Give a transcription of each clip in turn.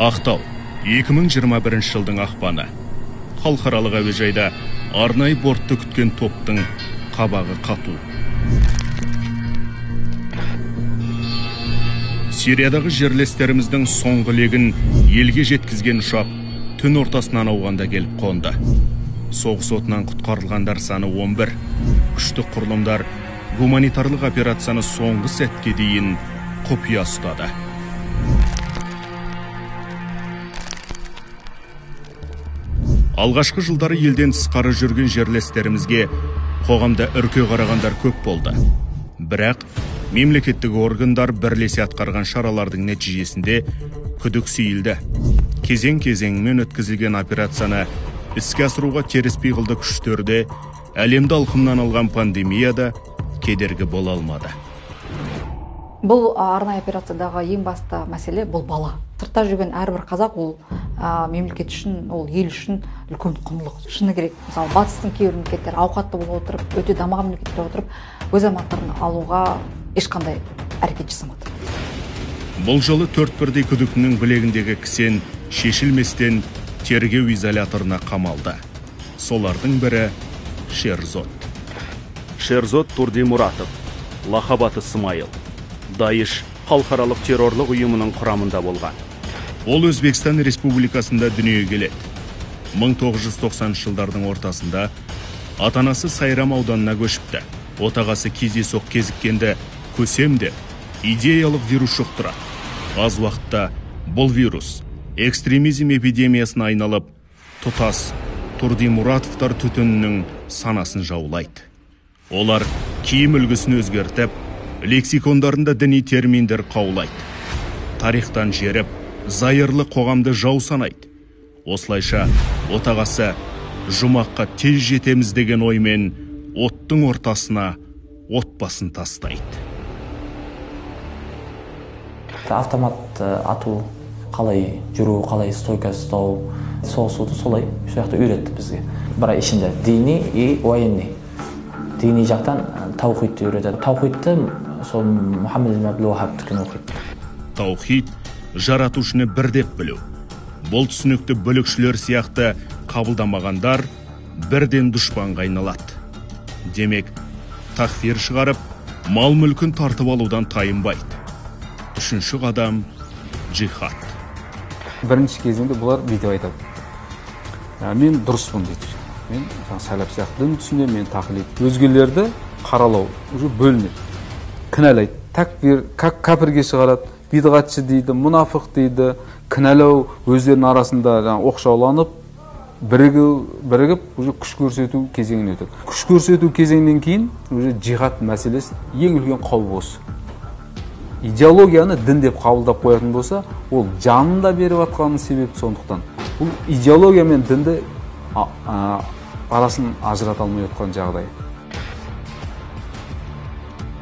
Ақтау, 2021 жылдың ақпаны. Халықаралық әуежайда арнайы бортты күткен топтың қабағы қату. Сириядағы жерлестеріміздің соңғы легін елге жеткізген ұшақ түн ортасынан ауғанда келіп қонды. Соғыс отынан құтқарылғандар саны 11. Күшті құрылымдар гуманитарлық операцияны соңғы сәтке дейін құпия ұстады. Алғашқы жылдары елден тысқары жүрген жерлестерімізге қоғамда үрке қарағандар көп болды. Бірақ мемлекеттік органдар бірлесе атқарған шаралардың нәтижесінде күдік сейілді. Кезең-кезеңмен өткізілген операцияны іске асыруға теріс пиғылды күштерде әлемді алқымнан алған пандемияда кедергі бола алмады. Бұл арнайы операциядағы ең басты мәселе бұл бала. Сыртта жүрген әрбір қазақ ол мемлекет үшін, ол ел үшін үлкен құндылық. Шыны керек. Мысалы, батыстың кейбір мемлекеттер ауқатты болып отырып, өте дамыған мемлекеттер отырып, өз азаматтарын алуға ешқандай әрекет жасамады. Бұл жолы 4-1 күдіктінің білегіндегі кісен шешілместен тергеу изоляторына қамалды. Солардың бірі Шерзод. Шерзод Турдимуратов, лақабаты Смайыл, Даиш халықаралық террорлық ұйымының құрамында болған. Ол Өзбекстан Республикасында дүниеге келеді. 1990 жылдардың ортасында атанасы Сайрам ауданына көшіпті. Отағасы кездейсоқ кезіккенде көсемде идеялық вирус жұқтырады. Аз уақытта бұл вирус экстремизм эпидемиясына айналып, тұтас Турдимуратовтар түтінінің санасын жаулайды. Олар киім үлгісін өзгертіп, лексикондарында діни терминдер қаулайды. Тарихтан жеріп, зайырлы қоғамды жау санайды. Осылайша отағасы жұмаққа тез жетеміз деген оймен оттың ортасына отбасын тастайды. Автомат ату, қалай жүру, қалай стойка ұстау, соғысуды солай жақты үйретті бізге. Бірақ ішінде дини и военный. Дини жақтан таухидті үйретеді. Таухидті сол Мұхаммед ибн Абдул Вахабтікін оқиды. Таухид жаратушыны бірдеп білу. Бұл түсінікті бүлікшілер сияқты қабылдамағандар бірден дұшпанға айналады. Демек, такфир шығарып, мал мүлкін тартып алудан тайынбайды. Үшінші қадам джихад. Бірінші кезеңде бұлар бүйтіп айтады. Мен дұрыспын дейді. Мен сәләп сияқты дін түсіне, мен тақлид. Өзгелерді қаралау, уже бөлінеді. Кінәлайды. Такфир, кәпірге шығарады. Бидғатшы дейді, мұнафық дейді. Кінәлау өздерінің арасында оқшауланып, бірігіп, уже күш көрсету кезеңіне өтеді. Күш көрсету кезеңнен кейін уже джихад мәселесі ең үлкен қауіп осы. Идеологияны дін деп қабылдап қоятын болса, ол жанын да беріп атқанның себебі сондықтан. Бұл идеология мен дінді арасын ажырата алмай отқан жағдай.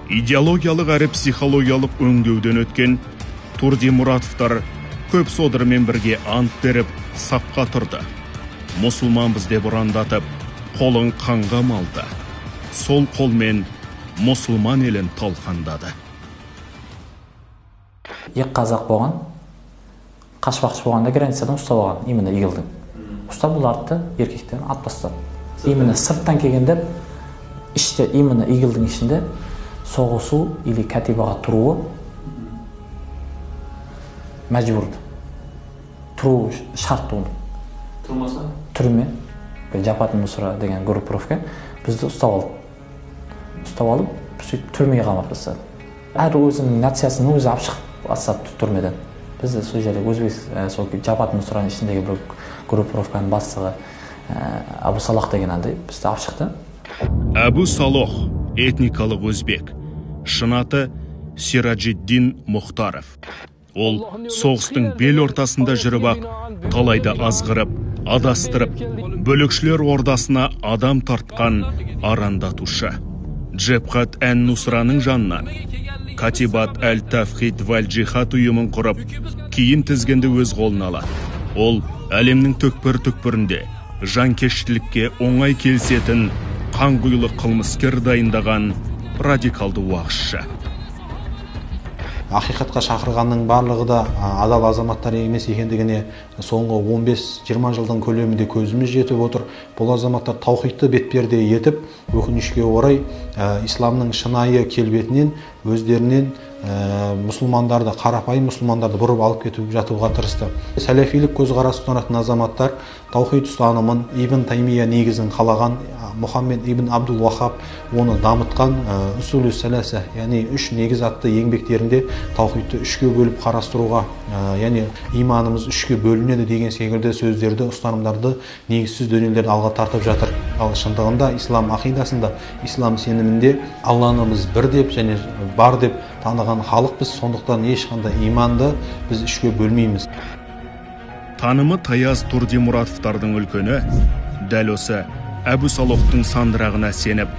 Идеологиялық әрі психологиялық өңдеуден өткен Турдимуратовтар көп содырмен бірге ант беріп, сапқа тұрды. Мұсылманбыз деп ұрандатып, қолын қанға малды. Сол қолмен мұсылман елін талқандады. Ек қазақ болған, қашпақшы болғанда границадан ұстап алған, именно игілдің. Ұстап бұларды еркектерін ат бастады. Именно сырттан келгенде, іште, именно игілдің ішінде соғысу или кәтибаға тұруы мәжбүрді. Тұру шарт оны. Тұрмаса? Түрме, Жапатын Нусра деген группировка бізді ұстап алды. Ұстап алып, түрмеге қамап тастады. Әр өзінің нациясын өзі алып шығып асады түрмеден. Бізді сол жерде Өзбек Жапатын Нусраның ішіндегі бір группировканың бастығы Абу Салах деген андай бізді алып шықты. Абу Салох этникалық өзбек. Шынаты Сираджиддин Мұхтаров. Ол соғыстың бел ортасында жүріп ақ, талайды азғырып, адастырып, бөлікшілер ордасына адам тартқан арандатушы. Джебхат ән-Нусраның жанынан Катибат әл-Тафхид вәл-Джихад ұйымын құрып, кейін тізгенді өз қолына алады. Ол әлемнің түкпір-түкпірінде жанкештілікке оңай келсетін қанқұйлы қылмыскер дайындаған радикалды уағызшы. ақиқатқа шақырғанның барлығы да адал азаматтар емес екендігіне соңғы 15-20 жылдың көлемінде көзіміз жетіп отыр. Бұл азаматтар таухидты бетперде етіп, өкінішке орай исламның шынайы келбетінен өздерінен мұсылмандарды, қарапайым мұсылмандарды бұрып алып кетіп жатуға тырысты. Сәләфилік көзқарас ұстанатын азаматтар таухид ұстанымын Ибн Таймия негізін қалаған, Мұхаммед ибн Абдул Вахаб оны дамытқан усулу сәләсә, яғни үш негіз атты еңбектерінде таухидты үшке бөліп қарастыруға, яғни иманымыз үшке бөлінеді деген секілді сөздерді, ұстанымдарды, негізсіз дүниелерді алға тартып жатыр. Ал шындығында ислам ақидасында, ислам сенімінде Алланы бір деп және бар деп таныған халықпыз, сондықтан ешқандай иманды біз үшке бөлмейміз. Танымы Таяз Турдимуратовтардың үлкені дәл осы Әбу Салохтың сандырағына сеніп,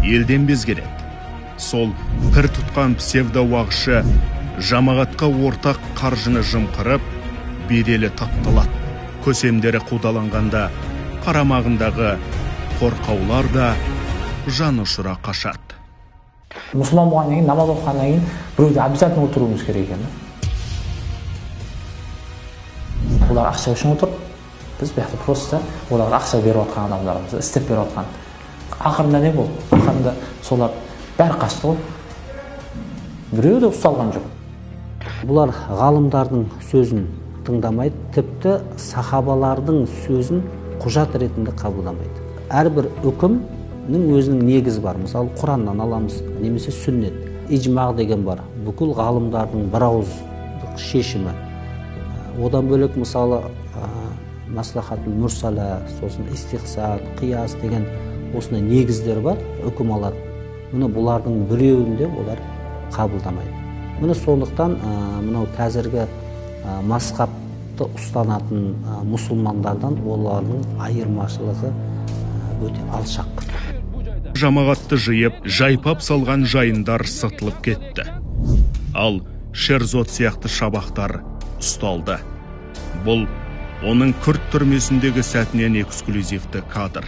елден безгереді. Сол пір тұтқан псевдоуағышы жамағатқа ортақ қаржыны жымқырып, беделі тапталады. Көсемдері қудаланғанда, қарамағындағы қорқаулар да жан ұшыра қашады. Мұсылман болғаннан кейін, намаз оқығаннан кейін біреуде обязательно отыруымыз керек екен. Олар ақша үшін отыр. Біз бәқті просто оларға ақша беріп отқан адамдарымыз, істеп беріп отқан. Ақырында не болды? Ақырында солар бәрі қашты ғой. Біреу де ұсталған жоқ. Бұлар ғалымдардың сөзін тыңдамайды, тіпті сахабалардың сөзін құжат ретінде қабылдамайды. Әрбір үкімнің өзінің негізі бар. Мысалы, Құраннан аламыз, немесе сүннет. Ижмағ деген бар. Бүкіл ғалымдардың бір ауыздық шешімі. Одан бөлек мысалы маслахатул мурсала, сосын истихсан, қияс деген осындай негіздер бар, үкім алады. Мұны бұлардың біреуінде олар қабылдамайды. Мұны сондықтан мынау қазіргі мазхабты ұстанатын мұсылмандардан олардың айырмашылығы өте алшақ. Жамағатты жиып, жайпап салған жайындар сытылып кетті. Ал Шерзот сияқты шабақтар ұсталды. Бұл оның күрт түрмесіндегі сәтінен эксклюзивті кадр.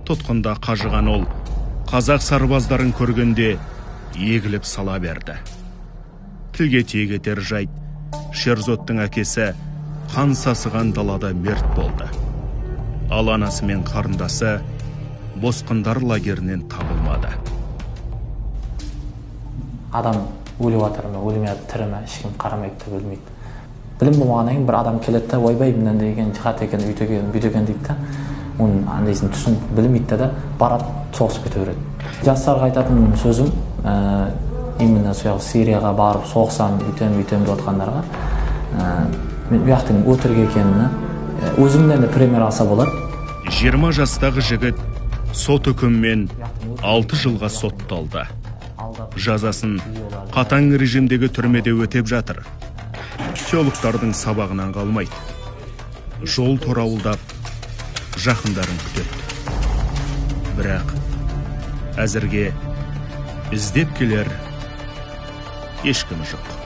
Тұтқында қажыған ол, қазақ сарбаздарын көргенде егіліп сала берді. Тілге тиек етер жайт, Шерзоттың әкесі қан сасыған далада мерт болды. Ал анасы мен қарындасы босқындар лагерінен табылмады. Адам өліп жатыр ма, өлмей тірі ме, ешкім қарамайды да білмейді. Білім болмағаннан кейін бір адам келеді да, ойбай мынан деген жихад екен, үйтеген, бүйтеген дейді да, оның андайсын түсін білмейді да, барады, соғысып кете береді. Жастарға айтатын сөзім, именно сол Сирияға барып соғысам, үйтем деп отқандарға, мен ұяқтың өтірік екенін өзімнен де пример алса болады. 20 жастағы жігіт сот үкіммен 6 жылға сотталды. Жазасын қатаң режимдегі түрмеде өтеп жатыр. Теологтардың сабағынан қалмайды. Жол торауылдап, жақындарын күтеді. Бірақ әзірге іздеп келер ешкім жоқ.